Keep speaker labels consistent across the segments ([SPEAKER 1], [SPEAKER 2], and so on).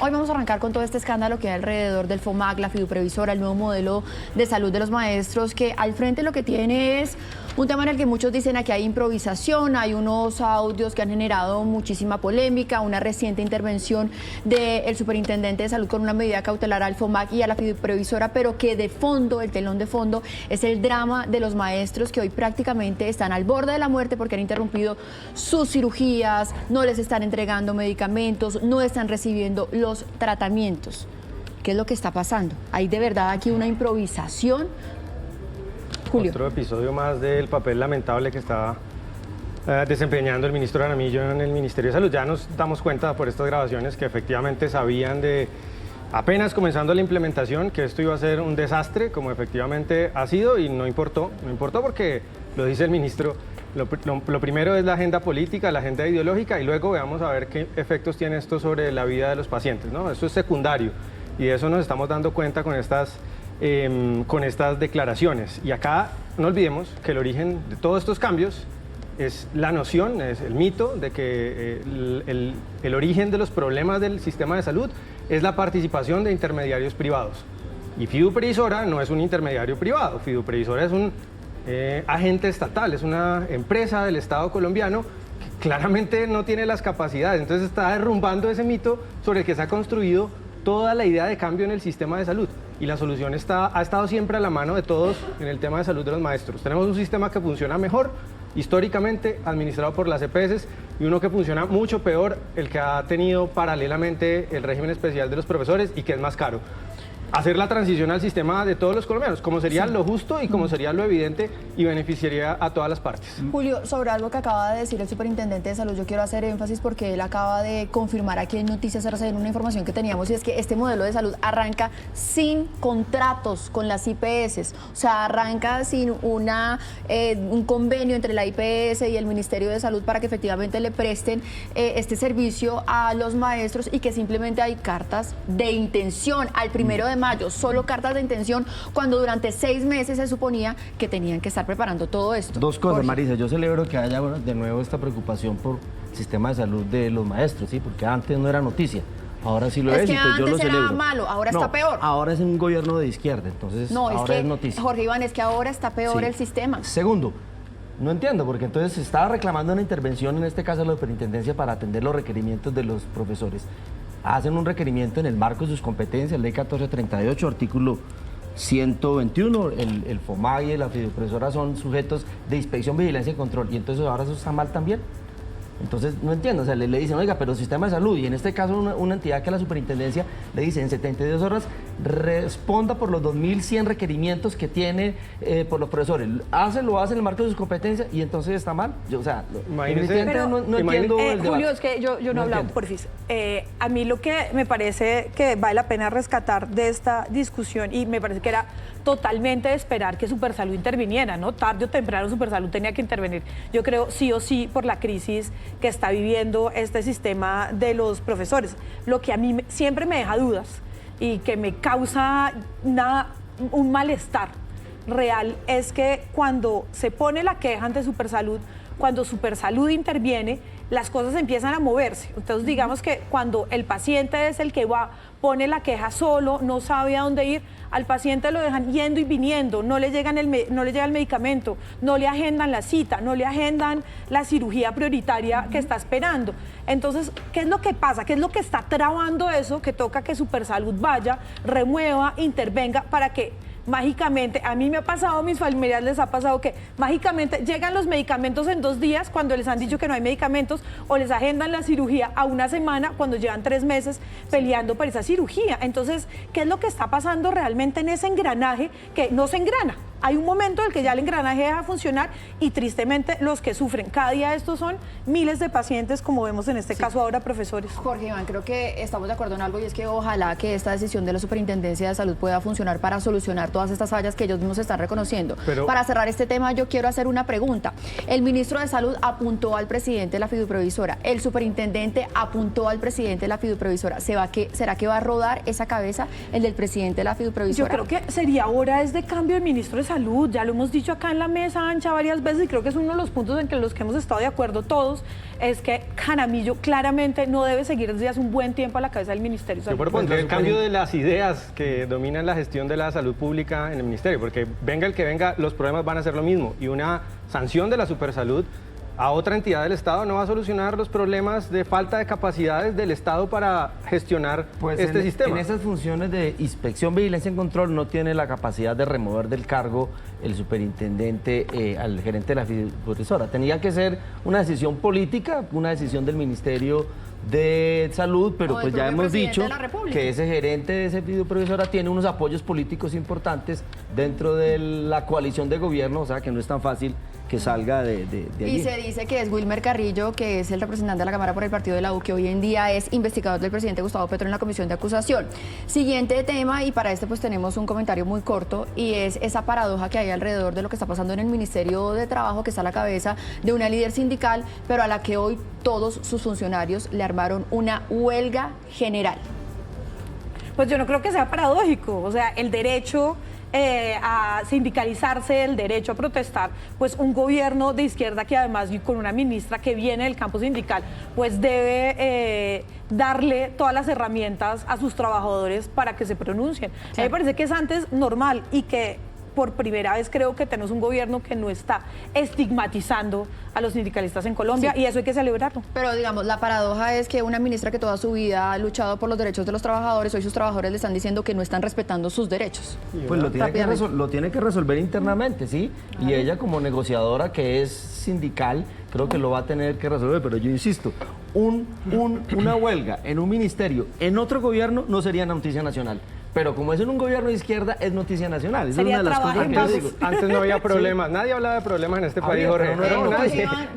[SPEAKER 1] Hoy vamos a arrancar con todo este escándalo que hay alrededor del FOMAC, la fiduprevisora, el nuevo modelo de salud de los maestros, que al frente lo que tiene es un tema en el que muchos dicen aquí hay improvisación, hay unos audios que han generado muchísima polémica, una reciente intervención del superintendente de salud con una medida cautelar al FOMAC y a la fiduprevisora, pero que de fondo, el telón de fondo, es el drama de los maestros que hoy prácticamente están al borde de la muerte porque han interrumpido sus cirugías, no les están entregando medicamentos, no están recibiendo los tratamientos. ¿Qué es lo que está pasando? ¿Hay de verdad aquí una improvisación? Julio.
[SPEAKER 2] Otro episodio más del papel lamentable que está desempeñando el ministro Jaramillo en el Ministerio de Salud. Ya nos damos cuenta por estas grabaciones que efectivamente sabían de, apenas comenzando la implementación, que esto iba a ser un desastre, como efectivamente ha sido, y no importó porque, lo dice el ministro, lo primero es la agenda política, la agenda ideológica, y luego veamos a ver qué efectos tiene esto sobre la vida de los pacientes, ¿no? Eso es secundario, y de eso nos estamos dando cuenta con estas declaraciones. Y acá no olvidemos que el origen de todos estos cambios es la noción, es el mito de que el origen de los problemas del sistema de salud es la participación de intermediarios privados. Y Fiduprevisora no es un intermediario privado, Fiduprevisora es un agente estatal, es una empresa del Estado colombiano que claramente no tiene las capacidades. Entonces está derrumbando ese mito sobre el que se ha construido toda la idea de cambio en el sistema de salud. Y la solución ha estado siempre a la mano de todos en el tema de salud de los maestros. Tenemos un sistema que funciona mejor, históricamente administrado por las EPS, y uno que funciona mucho peor, el que ha tenido paralelamente el régimen especial de los profesores y que es más caro. Hacer la transición al sistema de todos los colombianos, como sería lo justo y como sería lo evidente y beneficiaría a todas las partes.
[SPEAKER 1] Julio, sobre algo que acaba de decir el superintendente de salud, yo quiero hacer énfasis porque él acaba de confirmar aquí en Noticias RCN una información que teníamos, y es que este modelo de salud arranca sin contratos con las IPS, o sea, arranca sin un convenio entre la IPS y el Ministerio de Salud para que efectivamente le presten este servicio a los maestros, y que simplemente hay cartas de intención al 1 de mayo, solo cartas de intención, cuando durante 6 meses se suponía que tenían que estar preparando todo esto.
[SPEAKER 3] Dos cosas,
[SPEAKER 1] Jorge.
[SPEAKER 3] Marisa, yo celebro que haya de nuevo esta preocupación por el sistema de salud de los maestros, ¿sí? Porque antes no era noticia, ahora sí lo es,
[SPEAKER 1] que
[SPEAKER 3] y pues yo lo
[SPEAKER 1] antes era
[SPEAKER 3] celebro.
[SPEAKER 1] malo, ahora está peor.
[SPEAKER 3] Ahora es un gobierno de izquierda, entonces
[SPEAKER 1] No,
[SPEAKER 3] ahora es noticia.
[SPEAKER 1] Jorge Iván, es que ahora está peor
[SPEAKER 3] Sí.
[SPEAKER 1] el sistema.
[SPEAKER 3] Segundo, no entiendo, porque entonces se estaba reclamando una intervención, en este caso la superintendencia, para atender los requerimientos de los profesores. Hacen un requerimiento en el marco de sus competencias, ley 1438, artículo 121, el FOMAC y la fiduprevisora son sujetos de inspección, vigilancia y control, y entonces ahora eso está mal también. Entonces, no entiendo, o sea, le dicen, oiga, pero sistema de salud, y en este caso una entidad que la superintendencia le dice en 72 horas responda por los 2.100 requerimientos que tiene por los profesores. Lo hace en el marco de sus competencias y entonces está mal. Yo, o sea,
[SPEAKER 2] Pero,
[SPEAKER 3] no entiendo el debate.
[SPEAKER 4] Julio, es que yo no he hablado, porfis. A mí lo que me parece que vale la pena rescatar de esta discusión, y me parece que era totalmente de esperar que Supersalud interviniera, ¿no? Tarde o temprano Supersalud tenía que intervenir. Yo creo sí o sí por la crisis que está viviendo este sistema de los profesores. Lo que a mí siempre me deja dudas y que me causa un malestar real es que cuando se pone la queja ante Supersalud, cuando Supersalud interviene, las cosas empiezan a moverse. Entonces, digamos que cuando el paciente es el que pone la queja solo, no sabe a dónde ir, al paciente lo dejan yendo y viniendo, no le llega el medicamento, no le agendan la cita, no le agendan la cirugía prioritaria que está esperando. Entonces, ¿qué es lo que pasa? ¿Qué es lo que está trabando eso? Que toca que Supersalud vaya, remueva, intervenga para que mágicamente, a mí me ha pasado, a mis familiares les ha pasado que mágicamente llegan los medicamentos en 2 días cuando les han dicho que no hay medicamentos, o les agendan la cirugía a 1 semana cuando llevan 3 meses peleando por esa cirugía. Entonces, ¿qué es lo que está pasando realmente en ese engranaje que no se engrana? Hay un momento en el que ya el engranaje deja de funcionar, y tristemente los que sufren cada día estos son miles de pacientes, como vemos en este caso ahora, profesores.
[SPEAKER 1] Jorge Iván, creo que estamos de acuerdo en algo, y es que ojalá que esta decisión de la Superintendencia de Salud pueda funcionar para solucionar todas estas fallas que ellos mismos están reconociendo.
[SPEAKER 2] Pero
[SPEAKER 1] para cerrar este tema, yo quiero hacer una pregunta. El ministro de Salud apuntó al presidente de la fiduprevisora, el superintendente apuntó al presidente de la fiduprevisora. ¿Será que va a rodar esa cabeza el del presidente de la fiduprevisora?
[SPEAKER 4] Yo creo que sería hora de cambio de ministro de salud, ya lo hemos dicho acá en la mesa ancha varias veces y creo que es uno de los puntos en los que hemos estado de acuerdo todos, es que Jaramillo claramente no debe seguir desde hace un buen tiempo a la cabeza del Ministerio de Salud.
[SPEAKER 2] Yo propondría el cambio de las ideas que dominan la gestión de la salud pública en el ministerio, porque venga el que venga, los problemas van a ser lo mismo y una sanción de la supersalud a otra entidad del Estado no va a solucionar los problemas de falta de capacidades del Estado para gestionar este sistema.
[SPEAKER 3] En esas funciones de inspección, vigilancia y control no tiene la capacidad de remover del cargo el superintendente al gerente de la fiduciaria. Tenía que ser una decisión política, una decisión del Ministerio de Salud, pero pues ya hemos dicho que ese gerente de ese fiduciaria tiene unos apoyos políticos importantes dentro de la coalición de gobierno, o sea que no es tan fácil que salga de allí.
[SPEAKER 1] Y se dice que es Wilmer Carrillo, que es el representante de la Cámara por el partido de la U, que hoy en día es investigador del presidente Gustavo Petro en la comisión de acusación. Siguiente tema, y para este pues tenemos un comentario muy corto, y es esa paradoja que hay alrededor de lo que está pasando en el Ministerio de Trabajo, que está a la cabeza de una líder sindical, pero a la que hoy todos sus funcionarios le armaron una huelga general.
[SPEAKER 4] Pues yo no creo que sea paradójico, o sea, el derecho a sindicalizarse, el derecho a protestar, pues un gobierno de izquierda que además y con una ministra que viene del campo sindical, pues debe darle todas las herramientas a sus trabajadores para que se pronuncien. Sí. A mí me parece que es antes normal y que por primera vez creo que tenemos un gobierno que no está estigmatizando a los sindicalistas en Colombia, sí, y eso hay que celebrarlo.
[SPEAKER 1] Pero digamos, la paradoja es que una ministra que toda su vida ha luchado por los derechos de los trabajadores, hoy sus trabajadores le están diciendo que no están respetando sus derechos.
[SPEAKER 3] Pues lo tiene que resolver internamente, ¿sí? Y ella como negociadora que es sindical, creo que lo va a tener que resolver, pero yo insisto, una huelga en un ministerio, en otro gobierno, no sería noticia nacional. Pero como es en un gobierno de izquierda, es noticia nacional. Esa es una de las cosas que yo digo.
[SPEAKER 2] Antes no había problemas, sí. Nadie hablaba de problemas en este país, Jorge.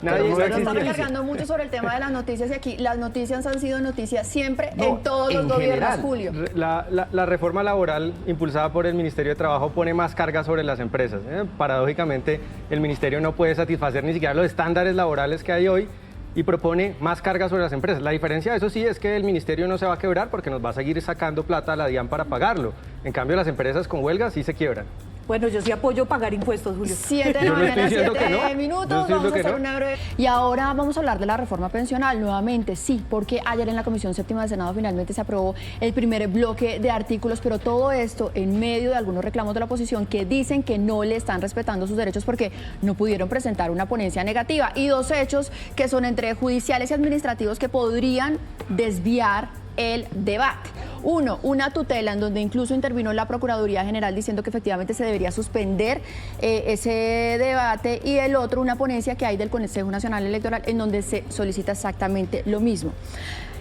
[SPEAKER 1] Nadie está cargando mucho sobre el tema de las noticias y aquí las noticias han sido noticias siempre en todos los gobiernos, Julio.
[SPEAKER 2] La reforma laboral impulsada por el Ministerio de Trabajo pone más carga sobre las empresas. Paradójicamente, el Ministerio no puede satisfacer ni siquiera los estándares laborales que hay hoy y propone más carga sobre las empresas. La diferencia de eso sí es que el ministerio no se va a quebrar porque nos va a seguir sacando plata a la DIAN para pagarlo. En cambio, las empresas con huelga sí se quiebran.
[SPEAKER 4] Bueno, yo sí apoyo pagar impuestos, Julio.
[SPEAKER 1] 7 de la mañana, 7 minutos, vamos a hacer una breve... Y ahora vamos a hablar de la reforma pensional nuevamente, sí, porque ayer en la Comisión Séptima del Senado finalmente se aprobó el primer bloque de artículos, pero todo esto en medio de algunos reclamos de la oposición que dicen que no le están respetando sus derechos porque no pudieron presentar una ponencia negativa. Y dos hechos que son entre judiciales y administrativos que podrían desviar el debate. Uno, una tutela en donde incluso intervino la Procuraduría General diciendo que efectivamente se debería suspender ese debate, y el otro, una ponencia que hay del Consejo Nacional Electoral en donde se solicita exactamente lo mismo.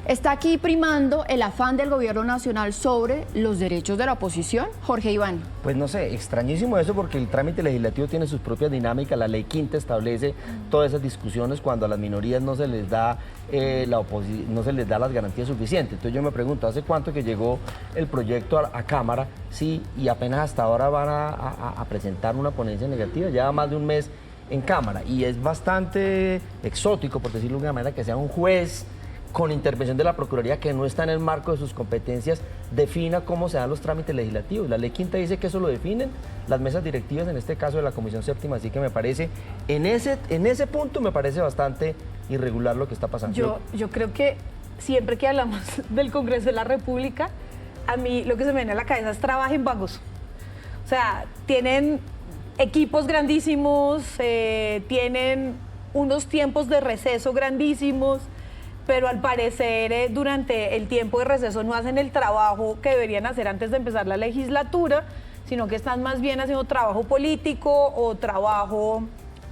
[SPEAKER 1] ¿Está aquí primando el afán del gobierno nacional sobre los derechos de la oposición? Jorge Iván.
[SPEAKER 3] Pues no sé, extrañísimo eso porque el trámite legislativo tiene sus propias dinámicas. La ley quinta establece todas esas discusiones cuando a las minorías no se les da no se les da las garantías suficientes. Entonces yo me pregunto, ¿hace cuánto que llegó el proyecto a Cámara? Sí, y apenas hasta ahora van a presentar una ponencia negativa, ya más de un mes en Cámara. Y es bastante exótico, por decirlo de una manera, que sea un juez con intervención de la Procuraduría, que no está en el marco de sus competencias, defina cómo se dan los trámites legislativos. La ley quinta dice que eso lo definen las mesas directivas, en este caso de la Comisión Séptima, así que me parece, en ese punto me parece bastante irregular lo que está pasando.
[SPEAKER 4] Yo creo que siempre que hablamos del Congreso de la República, a mí lo que se me viene a la cabeza es trabajen vagos. O sea, tienen equipos grandísimos, tienen unos tiempos de receso grandísimos, pero al parecer durante el tiempo de receso no hacen el trabajo que deberían hacer antes de empezar la legislatura, sino que están más bien haciendo trabajo político o trabajo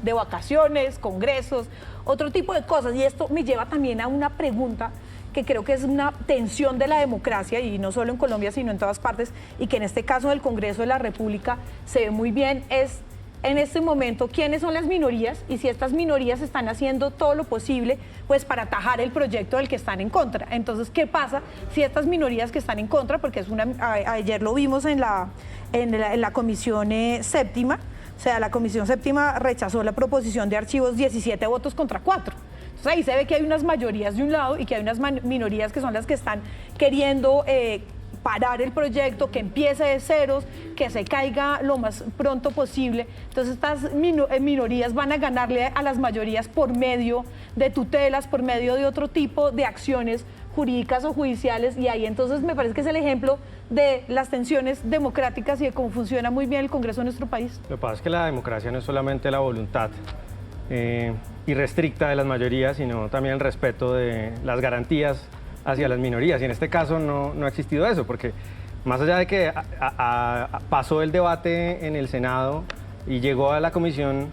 [SPEAKER 4] de vacaciones, congresos, otro tipo de cosas. Y esto me lleva también a una pregunta que creo que es una tensión de la democracia, y no solo en Colombia, sino en todas partes, y que en este caso del Congreso de la República se ve muy bien, es en este momento quiénes son las minorías y si estas minorías están haciendo todo lo posible pues para atajar el proyecto del que están en contra. Entonces, ¿qué pasa si estas minorías que están en contra, porque ayer lo vimos en la Comisión Séptima, o sea, la Comisión Séptima rechazó la proposición de archivos 17 votos contra 4. Entonces ahí se ve que hay unas mayorías de un lado y que hay unas minorías que son las que están queriendo parar el proyecto, que empiece de ceros, que se caiga lo más pronto posible. Entonces estas minorías van a ganarle a las mayorías por medio de tutelas, por medio de otro tipo de acciones jurídicas o judiciales, y ahí entonces me parece que es el ejemplo de las tensiones democráticas y de cómo funciona muy bien el Congreso de nuestro país.
[SPEAKER 2] Lo que pasa es que la democracia no es solamente la voluntad irrestricta de las mayorías, sino también el respeto de las garantías hacia las minorías. Y en este caso no ha existido eso, porque más allá de que pasó el debate en el Senado y llegó a la Comisión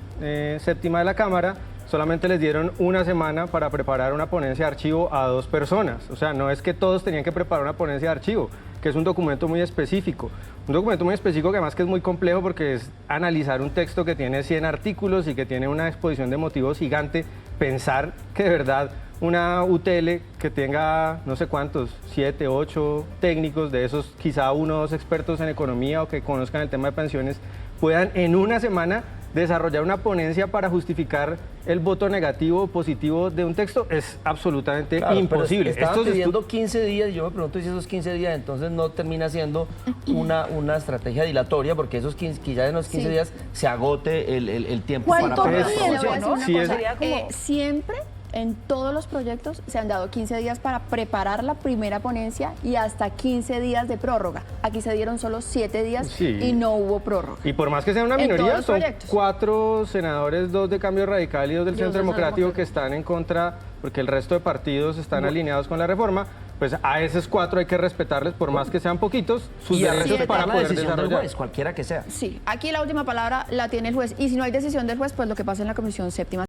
[SPEAKER 2] Séptima de la Cámara, solamente les dieron una semana para preparar una ponencia de archivo a 2 personas. O sea, no es que todos tenían que preparar una ponencia de archivo, que es un documento muy específico. Un documento muy específico que además que es muy complejo porque es analizar un texto que tiene 100 artículos y que tiene una exposición de motivos gigante. Pensar que de verdad una UTL que tenga no sé cuántos, 7, 8 técnicos, de esos quizá 1 o 2 expertos en economía o que conozcan el tema de pensiones, puedan en una semana desarrollar una ponencia para justificar el voto negativo o positivo de un texto es absolutamente imposible.
[SPEAKER 3] Estaban pidiendo 15 días y yo me pregunto si esos 15 días entonces no termina siendo una estrategia dilatoria, porque esos 15, quizás en los 15 días se agote el tiempo para
[SPEAKER 4] ¿Cuánto
[SPEAKER 3] preparar
[SPEAKER 4] tiempo,
[SPEAKER 3] la ponencia.
[SPEAKER 4] no?
[SPEAKER 2] Sí, es-
[SPEAKER 4] Sería como-
[SPEAKER 1] Siempre en todos los proyectos se han dado 15 días para preparar la primera ponencia y hasta 15 días de prórroga. Aquí se dieron solo 7 días
[SPEAKER 2] Sí.
[SPEAKER 1] y no hubo prórroga.
[SPEAKER 2] Y por más que sea una
[SPEAKER 1] En todos
[SPEAKER 2] minoría,
[SPEAKER 1] los
[SPEAKER 2] son
[SPEAKER 1] proyectos.
[SPEAKER 2] 4 senadores, 2 de Cambio Radical y 2 del
[SPEAKER 1] Y 2
[SPEAKER 2] Centro
[SPEAKER 1] del
[SPEAKER 2] Democrático
[SPEAKER 1] Democrático.
[SPEAKER 2] que están en contra, porque el resto de partidos están alineados con la reforma. Pues a esos 4 hay que respetarles, por más que sean poquitos, sus
[SPEAKER 3] Y a
[SPEAKER 2] derechos
[SPEAKER 3] respetar
[SPEAKER 2] para
[SPEAKER 3] la
[SPEAKER 2] poder
[SPEAKER 3] decisión del
[SPEAKER 2] desarrollar.
[SPEAKER 3] juez, cualquiera que sea.
[SPEAKER 1] Sí, aquí la última palabra la tiene el juez y si no hay decisión del juez, pues lo que pasa en la Comisión Séptima